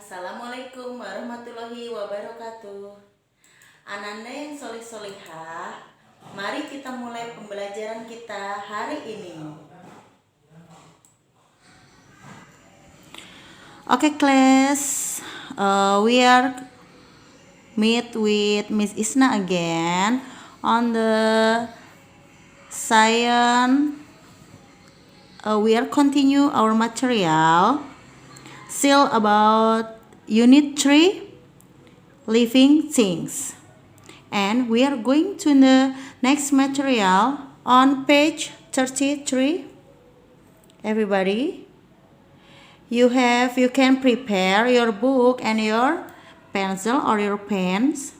Assalamualaikum warahmatullahi wabarakatuh. Ananda yang solih-solihah, mari kita mulai pembelajaran kita hari ini. Okay, class, we are meet with Miss Isna again on the science. We are continue our material still about unit 3 living things, and we are going to the next material on page 33. Everybody, you can prepare your book and your pencil or your pens.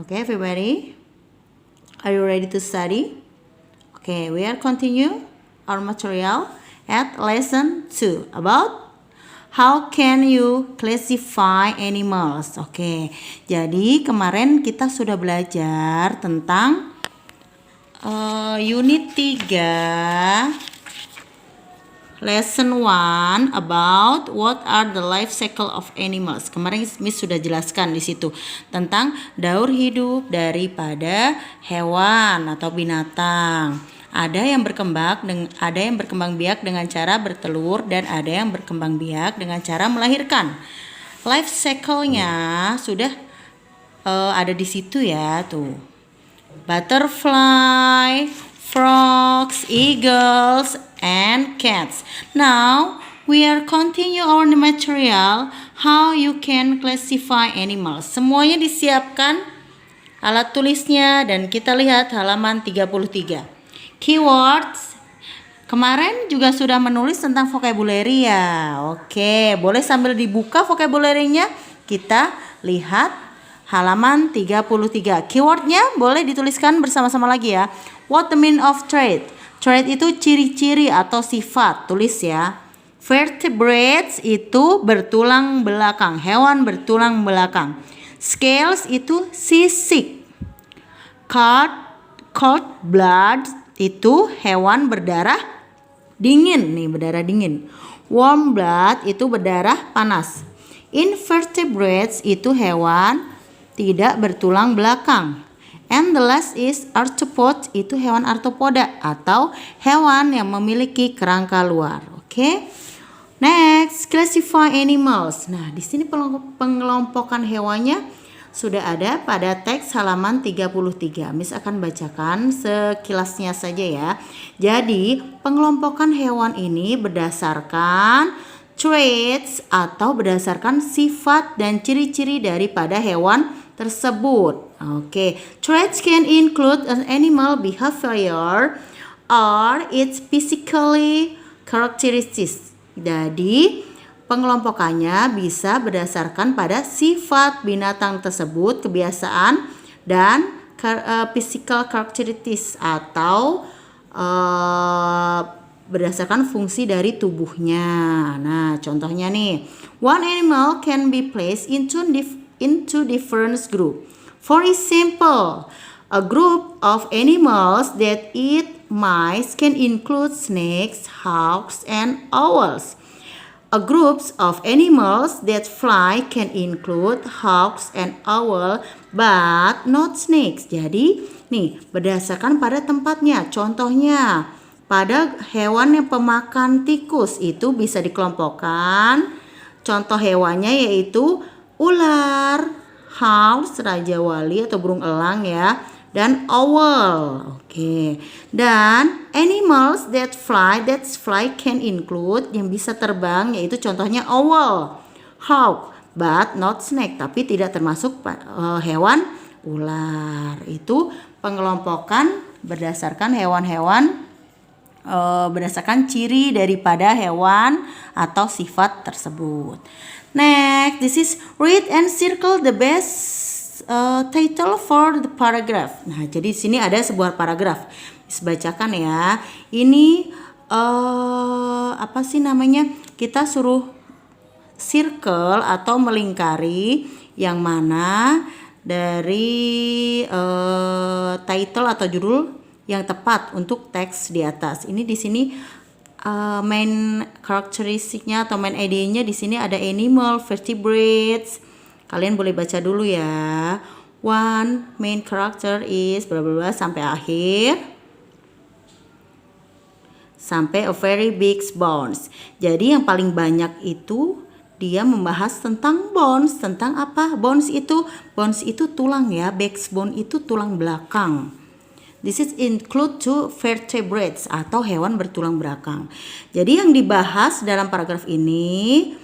Okay, everybody, are you ready to study? Okay, we are continue our material at lesson 2 about how can you classify animals. Oke, jadi kemarin kita sudah belajar tentang unit 3 lesson 1 about what are the life cycle of animals. Kemarin Miss sudah jelaskan di situ tentang daur hidup daripada hewan atau binatang. Ada yang berkembang biak dengan cara bertelur dan ada yang berkembang biak dengan cara melahirkan. Life cycle-nya sudah ada di situ ya, tuh. Butterfly, frogs, eagles, and cats. Now we are continue our material how you can classify animals. Semuanya disiapkan alat tulisnya dan kita lihat halaman 33. Keywords, kemarin juga sudah menulis tentang vocabulary ya. Oke, boleh sambil dibuka vocabulary-nya. Kita lihat halaman 33. Keywordnya boleh dituliskan bersama-sama lagi ya. What the meaning of trait? Trait itu ciri-ciri atau sifat. Tulis ya. Vertebrates itu bertulang belakang, hewan bertulang belakang. Scales itu sisik. Cold blood itu hewan berdarah dingin, nih berdarah dingin. Warm blood itu berdarah panas. Invertebrates itu hewan tidak bertulang belakang. And the last is arthropod, itu hewan arthropoda atau hewan yang memiliki kerangka luar. Oke. Next, classify animals. Nah, di sini pengelompokan hewannya sudah ada pada teks halaman 33. Miss akan bacakan sekilasnya saja ya. Jadi, pengelompokan hewan ini berdasarkan traits atau berdasarkan sifat dan ciri-ciri daripada hewan tersebut. Oke, traits can include an animal behavior or its physically characteristics. Jadi, pengelompokannya bisa berdasarkan pada sifat binatang tersebut, kebiasaan, dan physical characteristics atau berdasarkan fungsi dari tubuhnya. Nah, contohnya nih, one animal can be placed into different group. For example, a group of animals that eat mice can include snakes, hawks, and owls. A groups of animals that fly can include hawks and owl, but not snakes. Jadi, nih berdasarkan pada tempatnya. Contohnya, pada hewan yang pemakan tikus itu bisa dikelompokkan. Contoh hewannya yaitu ular, hawks, raja wali atau burung elang ya, dan owl. Oke. Dan animals that fly can include, yang bisa terbang yaitu contohnya owl, hawk, but not snake, tapi tidak termasuk hewan ular. Itu pengelompokan berdasarkan hewan-hewan, berdasarkan ciri daripada hewan atau sifat tersebut. Next, this is read and circle the best title for the paragraph. Nah, jadi di sini ada sebuah paragraf. Bisa bacakan ya. Ini apa sih namanya? Kita suruh circle atau melingkari yang mana dari title atau judul yang tepat untuk teks di atas. Ini di sini main karakteristiknya atau main idenya di sini ada animal, vertebrates. Kalian boleh baca dulu ya. One main character is bla bla bla sampai akhir. Sampai a very big bones. Jadi yang paling banyak itu dia membahas tentang bones. Tentang apa? Bones itu tulang ya. Backbone itu tulang belakang. This is include to vertebrates atau hewan bertulang belakang. Jadi yang dibahas dalam paragraf ini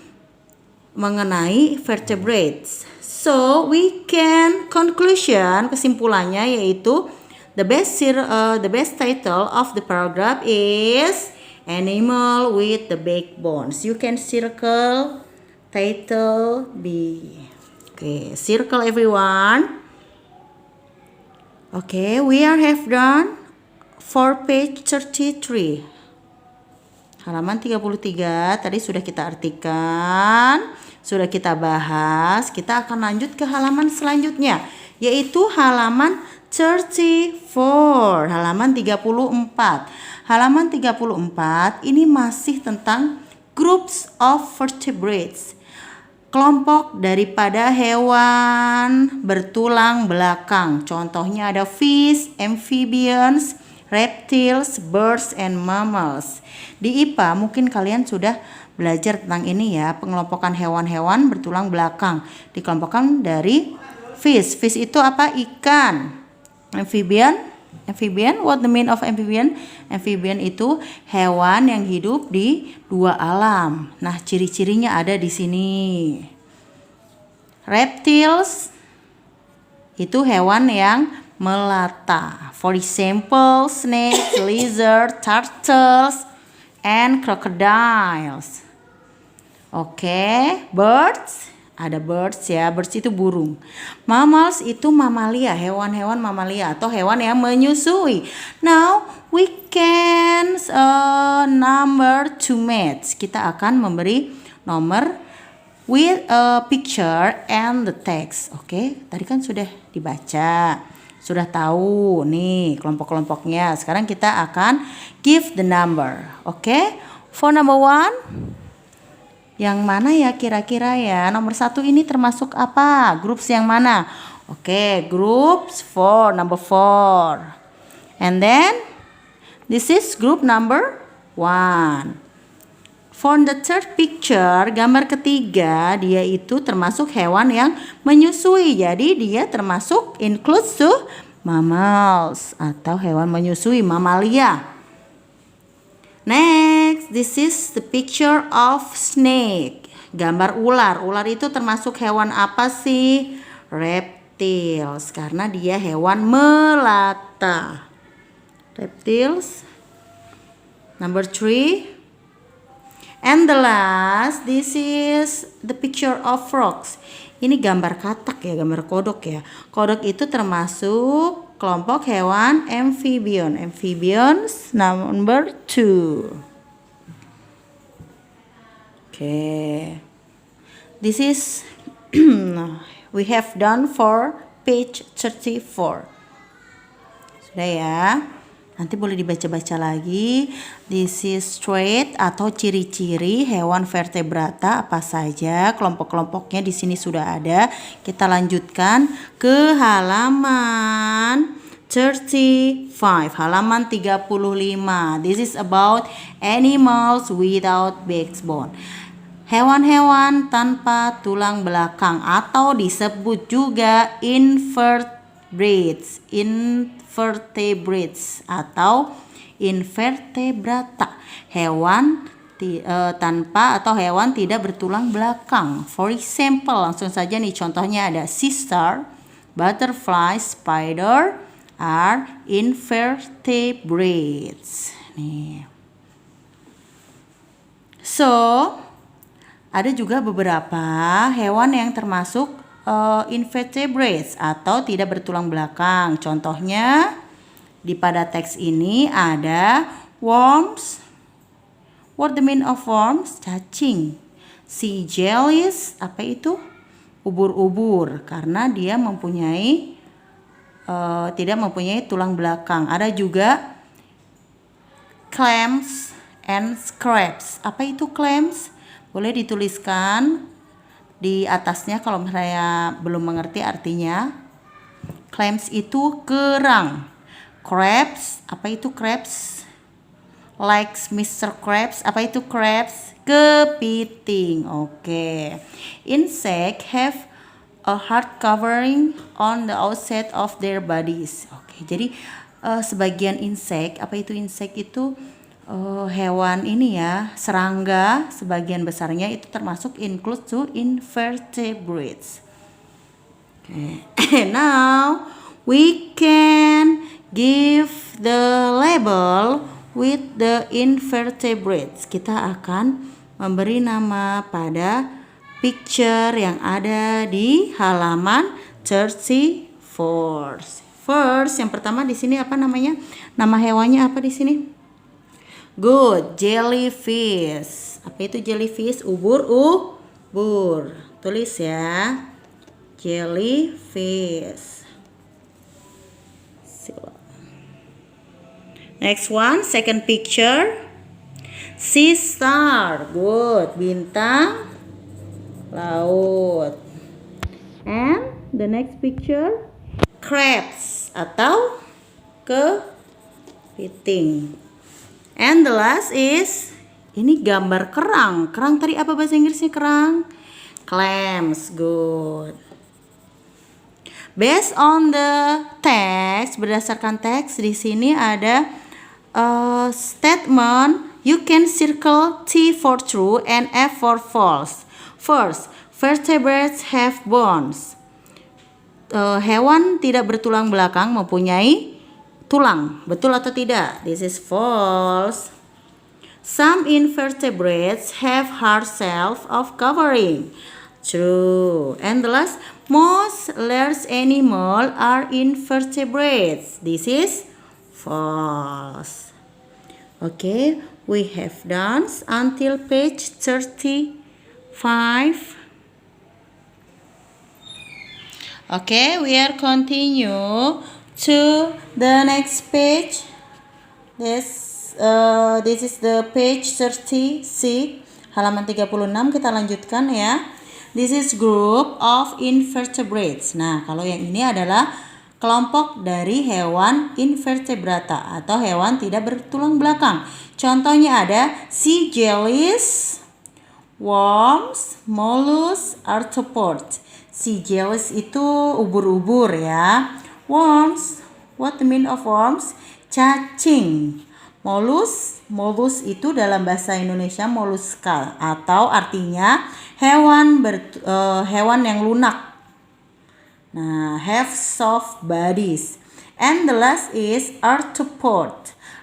mengenai vertebrates. So we can kesimpulannya yaitu the best title of the paragraph is animal with the backbones. You can circle title B. Okay, circle everyone. Okay, we have done for page 33. Halaman 33 tadi sudah kita artikan, sudah kita bahas. Kita akan lanjut ke halaman selanjutnya, yaitu halaman 34. Halaman 34. Halaman 34 ini masih tentang groups of vertebrates. Kelompok daripada hewan bertulang belakang. Contohnya ada fish, amphibians, reptiles, birds, and mammals. Di IPA mungkin kalian sudah belajar tentang ini ya, pengelompokan hewan-hewan bertulang belakang. Dikelompokkan dari fish. Fish itu apa? Ikan. Amphibian, what the mean of amphibian? Amphibian itu hewan yang hidup di dua alam. Nah, ciri-cirinya ada di sini. Reptiles itu hewan yang melata. For example, snakes, lizards, turtles, and crocodiles. Oke, birds. Ada birds ya, birds itu burung. Mammals itu mamalia, hewan-hewan mamalia atau hewan yang menyusui. Now we can number two mates. Kita akan memberi nomor with a picture and the text. Oke, tadi kan sudah dibaca, sudah tahu nih kelompok-kelompoknya. Sekarang kita akan give the number. Oke, for number one. Yang mana ya kira-kira ya? Nomor 1 ini termasuk apa? Groups yang mana? Oke, groups for number 4. And then this is group number 1. For the third picture, gambar ketiga, dia itu termasuk hewan yang menyusui. Jadi dia termasuk includes to mammals atau hewan menyusui, mamalia. Next, this is the picture of snake. Gambar ular. Ular itu termasuk hewan apa sih? Reptiles, karena dia hewan melata. Reptiles. Number 3. And the last, this is the picture of frogs. Ini gambar katak ya, gambar kodok ya. Kodok itu termasuk kelompok hewan amphibian. Amphibians number 2. Okay. This is we have done for page 34. Sudah ya. Nanti boleh dibaca-baca lagi. This is trait atau ciri-ciri hewan vertebrata apa saja. Kelompok-kelompoknya di sini sudah ada. Kita lanjutkan ke halaman 35. Halaman 35. This is about animals without backbone. Hewan-hewan tanpa tulang belakang atau disebut juga invertebrates atau invertebrata, hewan tanpa atau hewan tidak bertulang belakang. For example, langsung saja nih contohnya ada sea star, butterfly, spider are invertebrates. Nih. So, ada juga beberapa hewan yang termasuk invertebrates atau tidak bertulang belakang. Contohnya di pada teks ini ada worms. What the mean of worms? Cacing. Sea jellies, apa itu? Ubur-ubur, karena dia tidak mempunyai tulang belakang. Ada juga clams. and crabs. Apa itu clams? Boleh dituliskan di atasnya kalau misalnya belum mengerti artinya. Clams itu kerang. Crabs, apa itu crabs? Like Mr. Krabs, apa itu crabs? Kepiting. Oke. Insect have a hard covering on the outside of their bodies. Oke, jadi sebagian insek, apa itu insek itu hewan ini ya, serangga, sebagian besarnya itu termasuk include to invertebrates. Okay. Now we can give the label with the invertebrates. Kita akan memberi nama pada picture yang ada di halaman 34. First, yang pertama di sini apa namanya? Nama hewannya apa di sini? Good, jellyfish. Apa itu jellyfish? Ubur. Tulis ya. Jellyfish. Next one, second picture. Sea star. Good, bintang laut. And the next picture, crabs atau kepiting. And the last is, ini gambar kerang. Kerang tadi apa bahasa Inggrisnya kerang? Clams. Good. Based on the text, berdasarkan teks di sini ada statement. You can circle T for true and F for false. First, vertebrates have bones. Hewan tidak bertulang belakang mempunyai tulang. Betul atau tidak? This is false. Some invertebrates have hard cells of covering. True. And the last, most large animals are invertebrates. This is false. Okay, we have done until page 35. Okay, we are continue to the next page. This is the page 36, halaman 36. Kita lanjutkan ya. This is group of invertebrates. Nah, kalau yang ini adalah kelompok dari hewan invertebrata atau hewan tidak bertulang belakang. Contohnya ada sea jellies, worms, mollusks, arthropods. Sea jellies itu ubur-ubur ya. Worms, what the mean of worms? Cacing. Mollusks itu dalam bahasa Indonesia molluska atau artinya hewan yang lunak. Nah, have soft bodies. And the last is arthropod.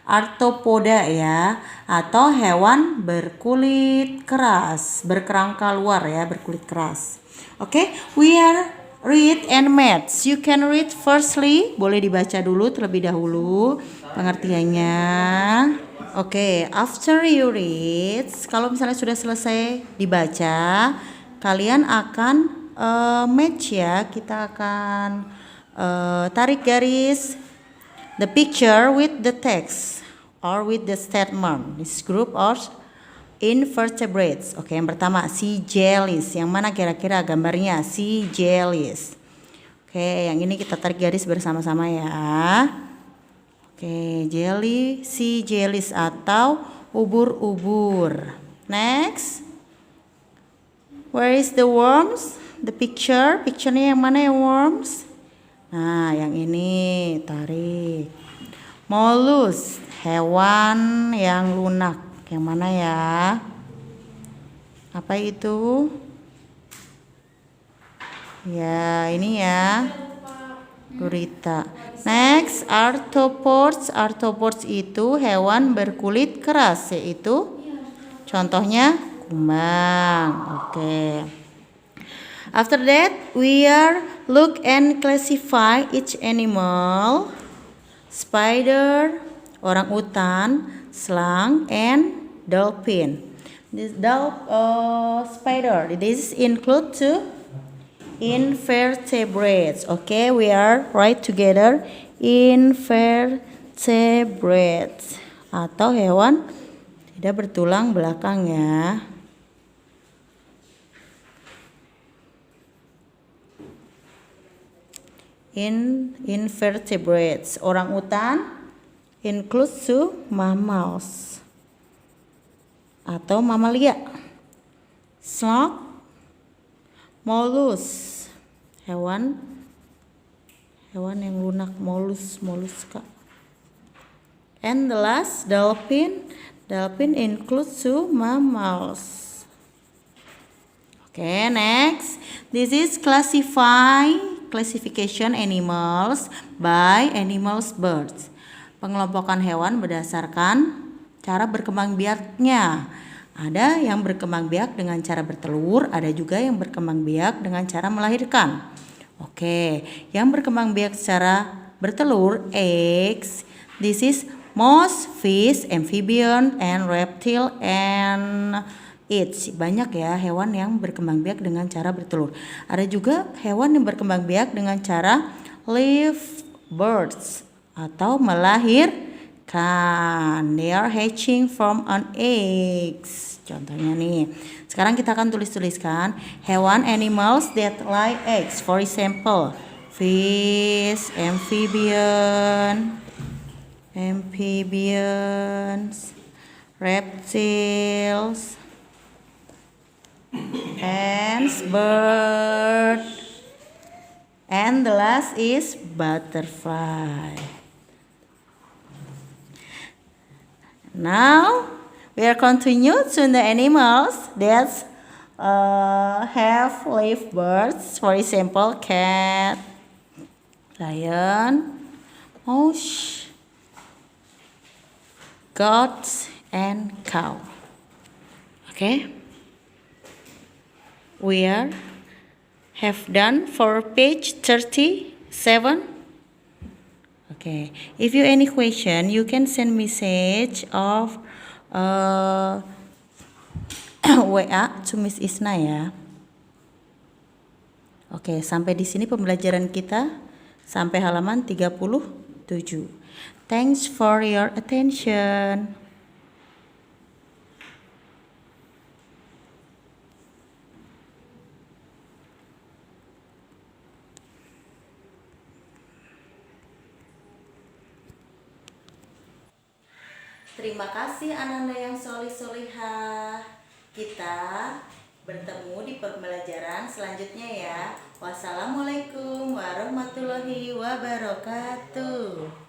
Arthropoda ya, atau hewan berkulit keras, berkerangka luar ya, berkulit keras. Okay, we are read and maths. You can read firstly, boleh dibaca dulu terlebih dahulu pengertiannya. Okay, after you read, kalau misalnya sudah selesai dibaca, kalian akan match ya. Kita akan tarik garis the picture with the text or with the statement. This group of invertebrates. Oke, yang pertama sea jellies. Yang mana kira-kira gambarnya? Sea jellies. Oke, yang ini kita tarik garis bersama-sama ya. Oke, sea jellies atau ubur-ubur. Next, where is the worms? The picture-nya yang mana ya worms? Nah, yang ini tarik. Mollusks, hewan yang lunak. Yang mana ya? Apa itu? Ya, ini ya. Gurita. Next, arthropods. Arthropods itu hewan berkulit keras, yaitu contohnya kumbang. Oke. After that, we are look and classify each animal. Spider, orangutan, slang, and dolphin. This spider. This include to invertebrates. Okay, we are write together. Invertebrates atau hewan Lidah bertulang belakang ya. Invertebrates. Orang utan includes to mammals atau mamalia. Sloth, mollusks. Hewan yang lunak, molluska. And the last, dolphin. Dolphin includes to mammals. Okay, next. This is classification animals by animals birds. Pengelompokan hewan berdasarkan cara berkembang biaknya. Ada yang berkembang biak dengan cara bertelur, ada juga yang berkembang biak dengan cara melahirkan. Oke, yang berkembang biak secara bertelur, eggs. This is most fish, amphibian, and reptile, and eats. Banyak ya hewan yang berkembang biak dengan cara bertelur. Ada juga hewan yang berkembang biak dengan cara live birds atau melahirkan. They are hatching from an eggs. Contohnya nih. Sekarang kita akan tuliskan hewan animals that lay eggs. For example, fish, amphibians, reptiles, ants, bird, and the last is butterfly. Now we are continue to the animals that have live birds. For example, cat, lion, mouse, goat, and cow. Okay, we have done for page 37. Okay, if you any question, you can send message of WA to Miss Isna ya. Oke, sampai di sini pembelajaran kita sampai halaman 37. Thanks for your attention. Terima kasih Ananda yang solih-solihah. Kita bertemu di pembelajaran selanjutnya ya. Wassalamualaikum warahmatullahi wabarakatuh.